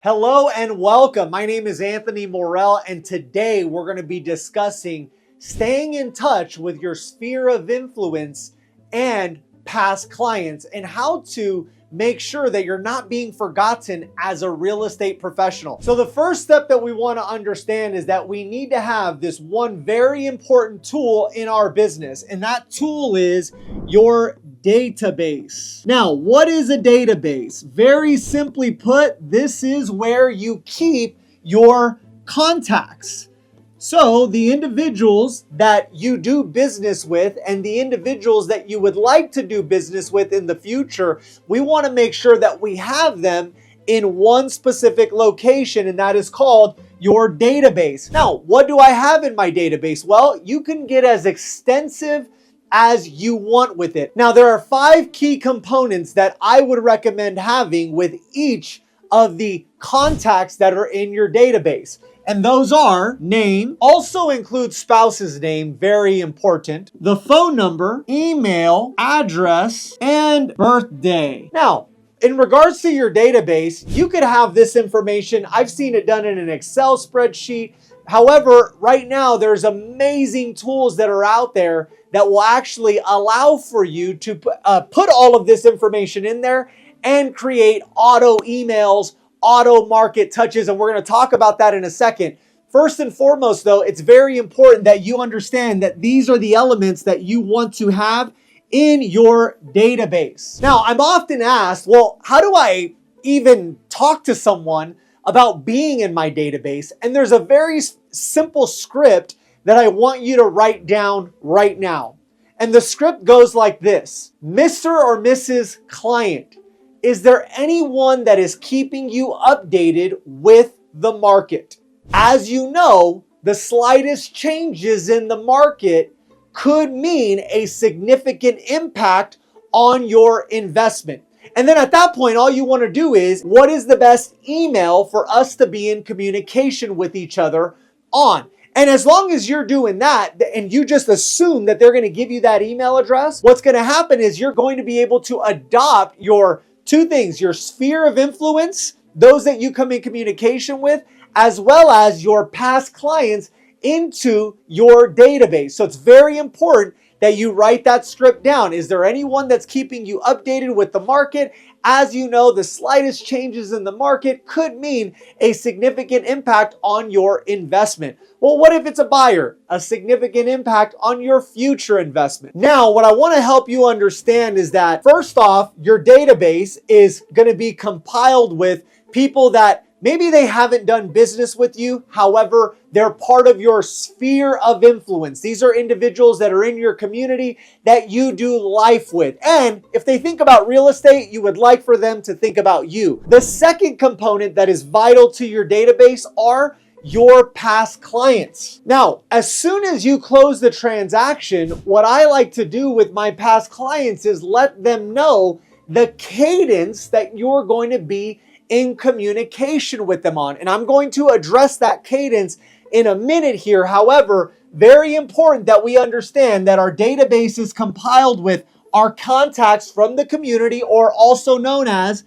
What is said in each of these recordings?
Hello and welcome. My name is Anthony Morel, and today we're going to be discussing staying in touch with your sphere of influence and past clients and how to make sure that you're not being forgotten as a real estate professional. So the first step that we want to understand is that we need to have this one very important tool in our business, and that tool is your database. Now, what is a database? Very simply put, this is where you keep your contacts. So the individuals that you do business with and the individuals that you would like to do business with in the future, we want to make sure that we have them in one specific location, and that is called your database. Now, what do I have in my database? Well, you can get as extensive as you want with it. Now, there are 5 key components that I would recommend having with each of the contacts that are in your database. And those are name, also includes spouse's name, very important, the phone number, email, address, and birthday. Now, in regards to your database, you could have this information. I've seen it done in an Excel spreadsheet. However, right now, there's amazing tools that are out there that will actually allow for you to put all of this information in there and create auto emails, auto market touches, and we're going to talk about that in a second. First and foremost, though, it's very important that you understand that these are the elements that you want to have in your database. Now, I'm often asked, well, how do I even talk to someone about being in my database? And there's a very simple script that I want you to write down right now. And the script goes like this. Mr. or Mrs. Client, is there anyone that is keeping you updated with the market? As you know, the slightest changes in the market could mean a significant impact on your investment. And then at that point, all you want to do is, what is the best email for us to be in communication with each other on? And as long as you're doing that and you just assume that they're going to give you that email address, what's going to happen is you're going to be able to adopt your 2 things, your sphere of influence, those that you come in communication with, as well as your past clients into your database. So it's very important that you write that script down. Is there anyone that's keeping you updated with the market? As you know, the slightest changes in the market could mean a significant impact on your investment. Well, what if it's a buyer? A significant impact on your future investment. Now, what I want to help you understand is that, first off, your database is going to be compiled with people that maybe they haven't done business with you. However, they're part of your sphere of influence. These are individuals that are in your community that you do life with. And if they think about real estate, you would like for them to think about you. The second component that is vital to your database are your past clients. Now, as soon as you close the transaction, what I like to do with my past clients is let them know the cadence that you're going to be in communication with them on. And I'm going to address that cadence in a minute here. However, very important that we understand that our database is compiled with our contacts from the community, or also known as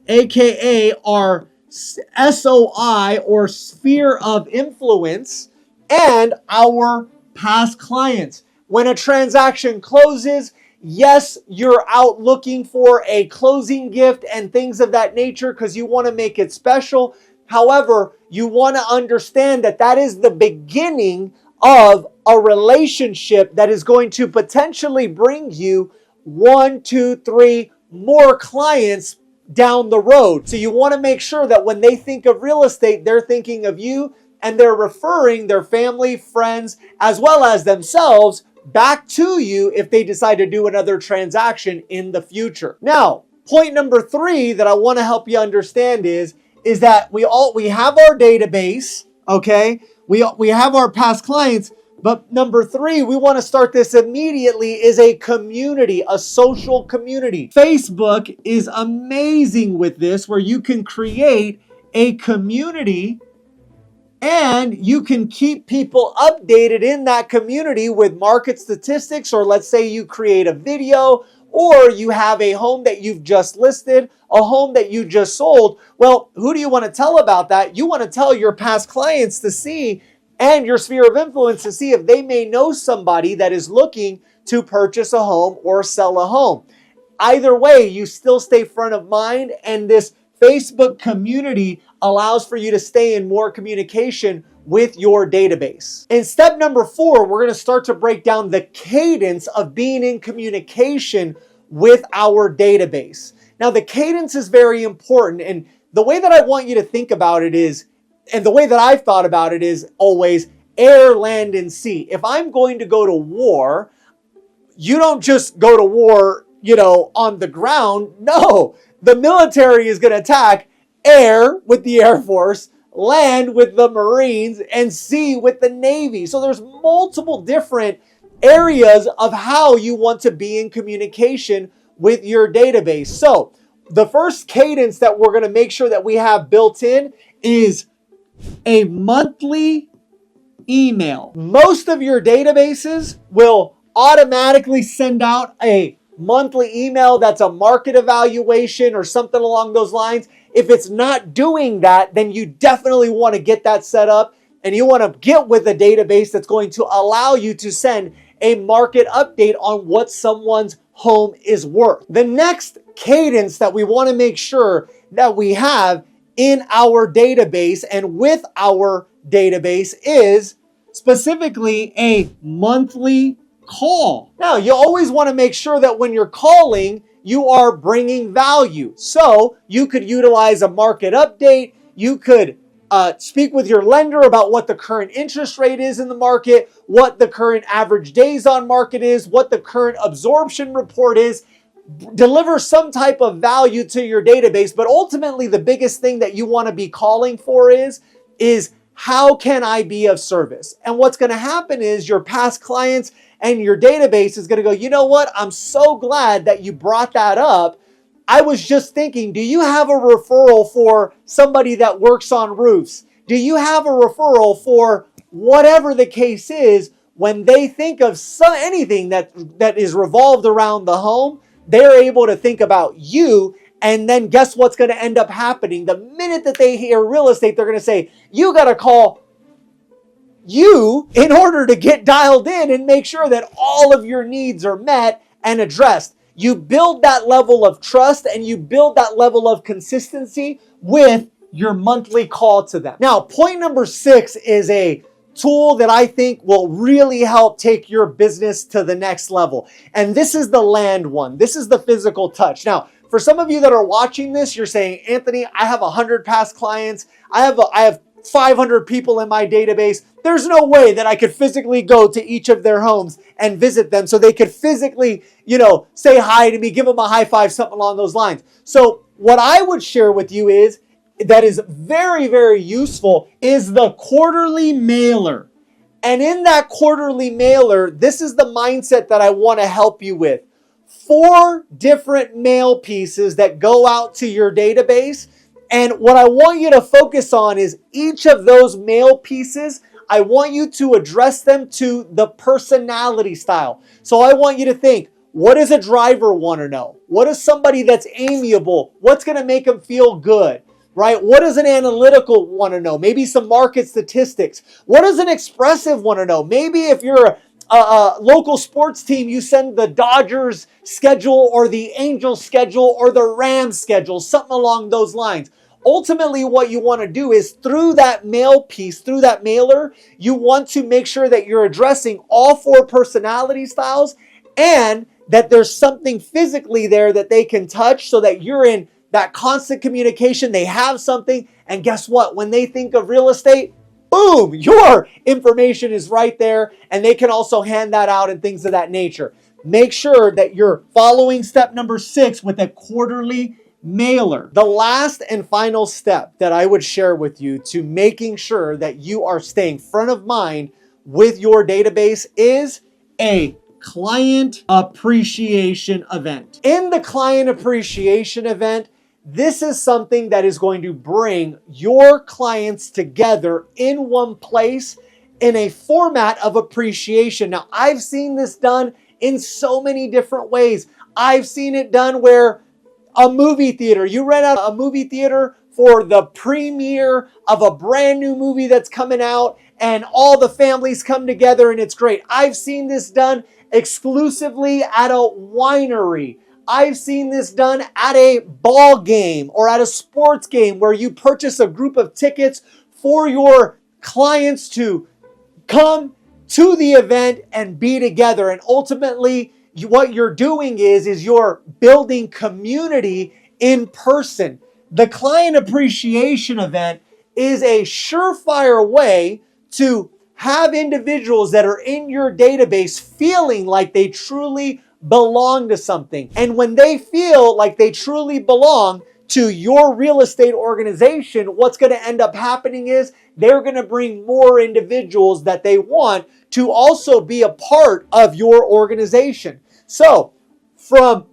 AKA our SOI or sphere of influence, and our past clients. When a transaction closes, yes, you're out looking for a closing gift and things of that nature because you want to make it special. However, you want to understand that that is the beginning of a relationship that is going to potentially bring you 1, 2, 3 more clients down the road. So you want to make sure that when they think of real estate, they're thinking of you and they're referring their family, friends, as well as themselves back to you if they decide to do another transaction in the future. Now, point number 3 that I want to help you understand is that we have our database, okay? We have our past clients, but number 3, we want to start this immediately, is a community, a social community. Facebook is amazing with this, where you can create a community and you can keep people updated in that community with market statistics, or let's say you create a video or you have a home that you've just listed, a home that you just sold. Well, who do you want to tell about that? You want to tell your past clients to see, and your sphere of influence to see if they may know somebody that is looking to purchase a home or sell a home. Either way, you still stay front of mind, and this Facebook community allows for you to stay in more communication with your database. In step number 4, we're going to start to break down the cadence of being in communication with our database. Now, the cadence is very important, and the way that I want you to think about it is, and the way that I've thought about it is always air, land, and sea. If I'm going to go to war, you don't just go to war, on the ground. No, the military is going to attack air with the Air Force, land with the Marines, and sea with the Navy. So there's multiple different areas of how you want to be in communication with your database. So the first cadence that we're going to make sure that we have built in is a monthly email. Most of your databases will automatically send out a monthly email that's a market evaluation or something along those lines. If it's not doing that, then you definitely want to get that set up, and you want to get with a database that's going to allow you to send a market update on what someone's home is worth. The next cadence that we want to make sure that we have in our database and with our database is specifically a monthly call. Now, you always want to make sure that when you're calling, you are bringing value. So you could utilize a market update. You could speak with your lender about what the current interest rate is in the market, what the current average days on market is, what the current absorption report is. Deliver some type of value to your database. But ultimately, the biggest thing that you want to be calling for is how can I be of service? And what's going to happen is your past clients and your database is going to go, you know what? I'm so glad that you brought that up. I was just thinking, do you have a referral for somebody that works on roofs? Do you have a referral for whatever the case is? When they think of anything that is revolved around the home, they're able to think about you. And then guess what's going to end up happening? The minute that they hear real estate, they're going to say, you got to call you in order to get dialed in and make sure that all of your needs are met and addressed. You build that level of trust and you build that level of consistency with your monthly call to them. Now, point number 6 is a tool that I think will really help take your business to the next level. And this is the land one. This is the physical touch. Now, for some of you that are watching this, you're saying, Anthony, I have 100 past clients. I have 500 people in my database. There's no way that I could physically go to each of their homes and visit them so they could physically, say hi to me, give them a high five, something along those lines. So what I would share with you is that is very, very useful is the quarterly mailer. And in that quarterly mailer, this is the mindset that I want to help you with. 4 different mail pieces that go out to your database. And what I want you to focus on is each of those mail pieces, I want you to address them to the personality style. So I want you to think, what does a driver want to know? What is somebody that's amiable? What's going to make them feel good? Right? What does an analytical want to know? Maybe some market statistics. What does an expressive want to know? Maybe if you're a local sports team, you send the Dodgers schedule or the Angels schedule or the Rams schedule, something along those lines. Ultimately, what you want to do is through that mail piece, through that mailer, you want to make sure that you're addressing all 4 personality styles and that there's something physically there that they can touch so that you're in that constant communication. They have something, and guess what? When they think of real estate, boom, your information is right there, and they can also hand that out and things of that nature. Make sure that you're following step number 6 with a quarterly mailer. The last and final step that I would share with you to making sure that you are staying front of mind with your database is a client appreciation event. In the client appreciation event, this is something that is going to bring your clients together in one place in a format of appreciation. Now, I've seen this done in so many different ways. I've seen it done where a movie theater, you rent out a movie theater for the premiere of a brand new movie that's coming out, and all the families come together and it's great. I've seen this done exclusively at a winery. I've seen this done at a ball game or at a sports game where you purchase a group of tickets for your clients to come to the event and be together. And ultimately, what you're doing is you're building community in person. The client appreciation event is a surefire way to have individuals that are in your database feeling like they truly belong to something. And when they feel like they truly belong to your real estate organization, what's going to end up happening is they're going to bring more individuals that they want to also be a part of your organization. So from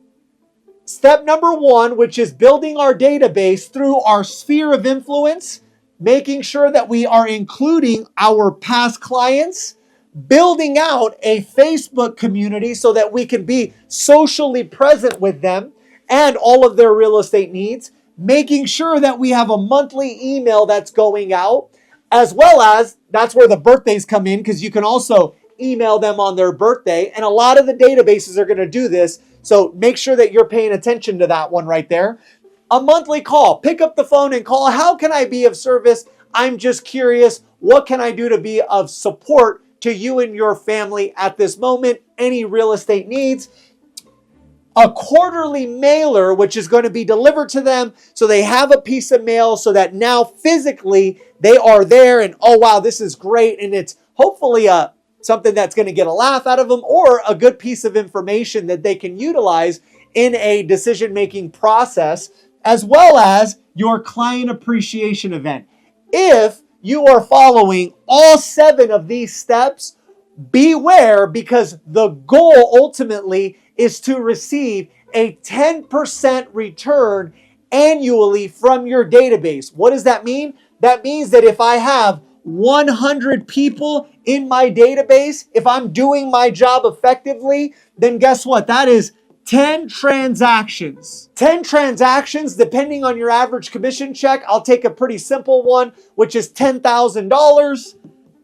step number one, which is building our database through our sphere of influence, making sure that we are including our past clients, building out a Facebook community so that we can be socially present with them and all of their real estate needs, making sure that we have a monthly email that's going out, as well as that's where the birthdays come in, because you can also email them on their birthday. And a lot of the databases are going to do this. So make sure that you're paying attention to that one right there. A monthly call. Pick up the phone and call. How can I be of service? I'm just curious. What can I do to be of support to you and your family at this moment? Any real estate needs? A quarterly mailer, which is going to be delivered to them so they have a piece of mail so that now physically they are there and, oh, wow, this is great. And it's hopefully something that's going to get a laugh out of them or a good piece of information that they can utilize in a decision-making process, as well as your client appreciation event. If you are following all 7 of these steps, beware, because the goal ultimately is to receive a 10% return annually from your database. What does that mean? That means that if I have 100 people in my database, if I'm doing my job effectively, then guess what? That is 10 transactions. 10 transactions, depending on your average commission check. I'll take a pretty simple one, which is $10,000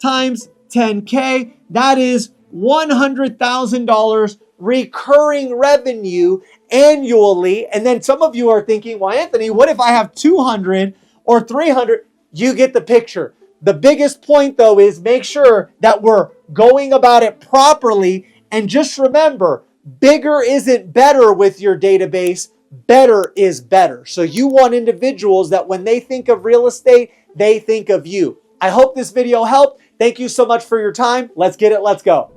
times 10K. That is $100,000 recurring revenue annually. And then some of you are thinking, well, Anthony, what if I have 200 or 300? You get the picture. The biggest point, though, is make sure that we're going about it properly. And just remember, bigger isn't better with your database. Better is better. So you want individuals that when they think of real estate, they think of you. I hope this video helped. Thank you so much for your time. Let's get it. Let's go.